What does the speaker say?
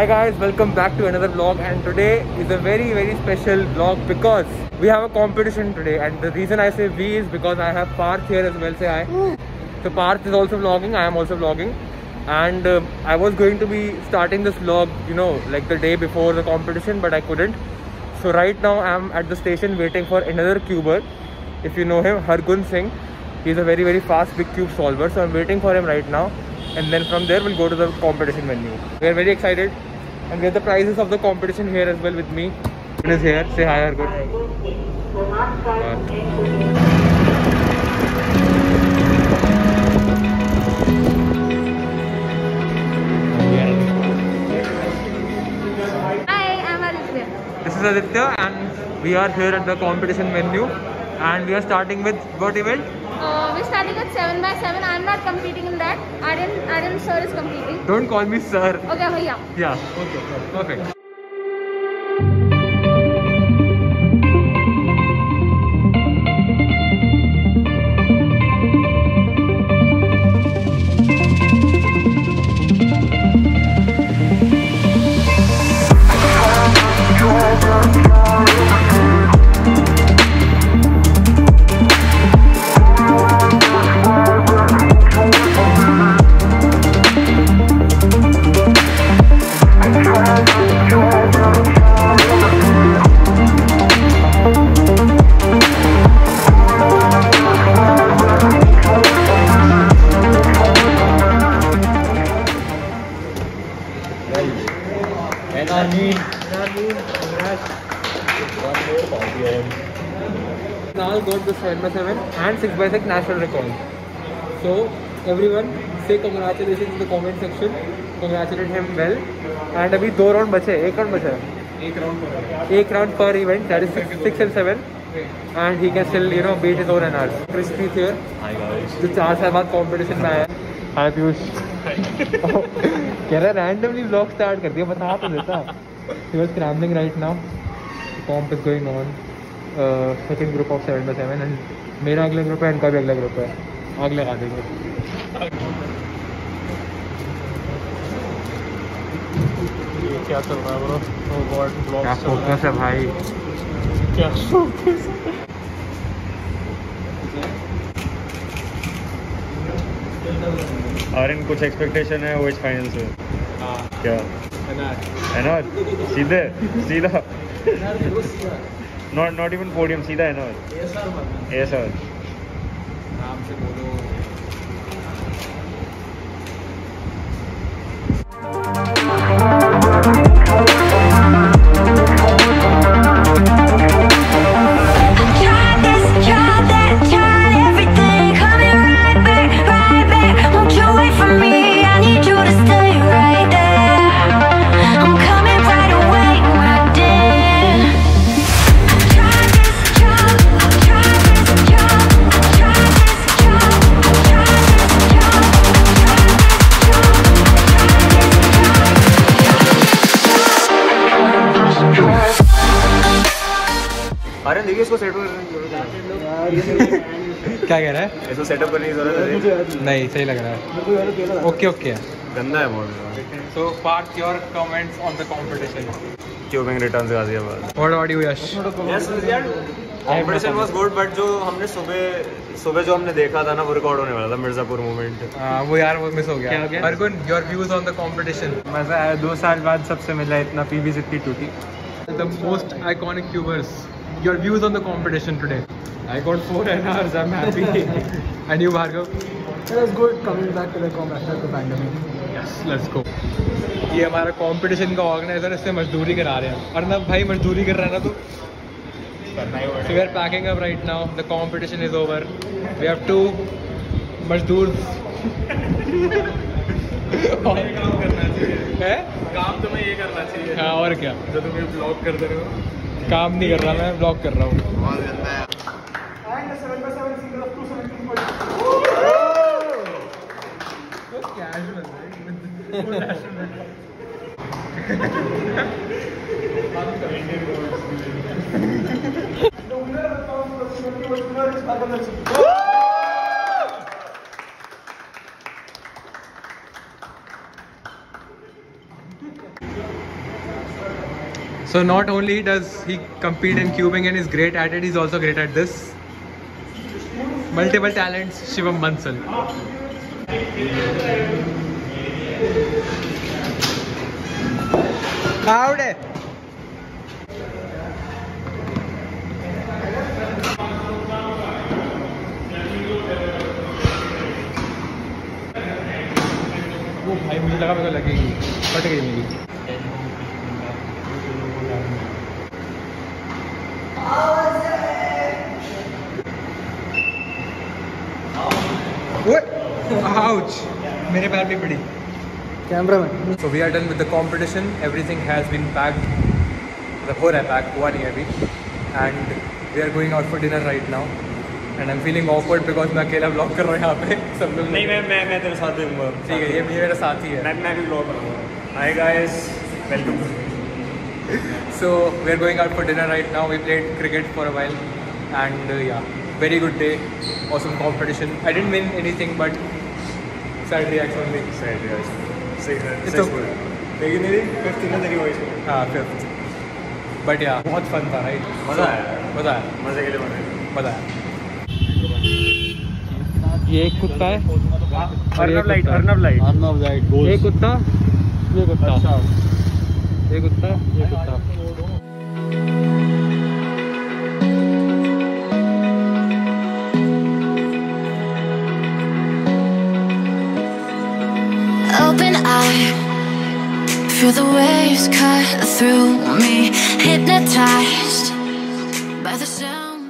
Hi guys, welcome back to another vlog, and today is a very special vlog because we have a competition today. And the reason I say we is because I have Parth here as well. Say hi. So Parth is also vlogging, I am also vlogging, and I was going to be starting this vlog, you know, like the day before the competition, but I couldn't. So right now I am at the station waiting for another cuber. If you know him, Hargun Singh. He's a very fast big cube solver. So I'm waiting for him right now, and then from there we'll go to the competition venue. We are very excited. And we have the prizes of the competition here as well with me. Hargun is here. Say hi, Hargun. Hi, I'm Aditya. This is Aditya, and we are here at the competition venue. And we are starting with what event? We're starting at 7x7. I'm not competing in that. Aryan sir is competing. Don't call me sir. Okay, bhaiya. Yeah. Okay. Perfect. Now got the 7x7 and 6x6 national record. So everyone say congratulations in the comment section. Congratulate him well. And अभी 2 round बचे, 1 round बचा है. 1 round per event, that is 6 and 7. And he can still, you know, beat his own NRs. Crispy is here. Hi guys. जो 4 साल बाद competition में आया. Hi Piyush. कह रहा randomly vlog start कर दिया, बता तो देता. He was scrambling right now. The comp is going on. Second group of 7x7 and मेरा अगला ग्रुप है, इनका भी अगला ग्रुप है. आग लगा देंगे. क्या चल रहा है ब्रो? Oh God, vlogs क्या फोकस है भाई. क्या फोकस. और इन कुछ एक्सपेक्टेशन है वो फाइनल से. हाँ क्या एनआर सीधा not even podium, सीधा एनआर. ASR नाम से बोलो. अरे देखिए इसको सेटअप करने की जरूरत है. क्या कह रहा है? इसको सेटअप करने की जरूरत है. नहीं, सही लग रहा है. ओके है. गंदा है बहुत. So Parth, your comments on the competition. Cubing returns Ghaziabad. What about you, Yash? Yes, यार competition was good, but जो हमने सुबह जो हमने देखा था ना वो रिकॉर्ड होने वाला था. मिर्जापुर मूवमेंट. वो यार वो मिस हो गया. Hargun, your views on the competition? मजा आया. 2 साल बाद सबसे मिला. इतना पीवी जितनी टूटी. The most iconic cubers. Your views on the competition today? I got 4 NRs. I'm happy. And you, Bhargav? It was good coming back to the comp after the pandemic. Yes, let's go. ये हमारा competition का organiser, इससे मजदूरी करा रहे हैं. और ना भाई मजदूरी कर रहा है ना तो. So we are packing up right now. The competition is over. We have 2 मजदूर. काम करना चाहिए. है? काम तुम्हें ये करना चाहिए. हाँ और क्या? जो तुम ये ब्लॉग करते रहो. काम नहीं कर रहा, मैं ब्लॉग कर रहा हूँ. And the 7x7 single of 270. Casual, The winner of the competition was Hargun. So not only does he compete in cubing and is great at it, he's also great at this. Multiple talents, Shivam Bansal. Howdy! वो भाई मुझे लगा मेरे को लगेगी, फट गई मेरी. Ouch! मेरे पैर भी पड़ी. Cameraman. So we are done with the competition. Everything has been packed. The whole है packed, हुआ नहीं है अभी. And we are going out for dinner right now. And I'm feeling awkward because मैं अकेला vlog कर रहा हूँ यहाँ पे. सब लोग नहीं मैं तेरे साथ दूँगा. ठीक है, ये मेरा साथी है. मैं भी vlog करूँगा. Hi guys, welcome. So we are going out for dinner right now. We played cricket for a while. And yeah, very good day. Awesome competition. I didn't win anything, but sad reacts only. Sad reacts. It's okay. लेकिन मेरी 5th ना तेरी voice. हाँ 5th. But yeah, बहुत fun था, right? मज़ा आया. मज़ा आया. मज़े के लिए बना. मज़ा आया. ये एक कुत्ता है. अर्नब लाइट. ये कुत्ता. ये कुत्ता. अच्छा. ये कुत्ता. ये कुत्ता. Open eye, feel the waves cut through me, hypnotized by the sound.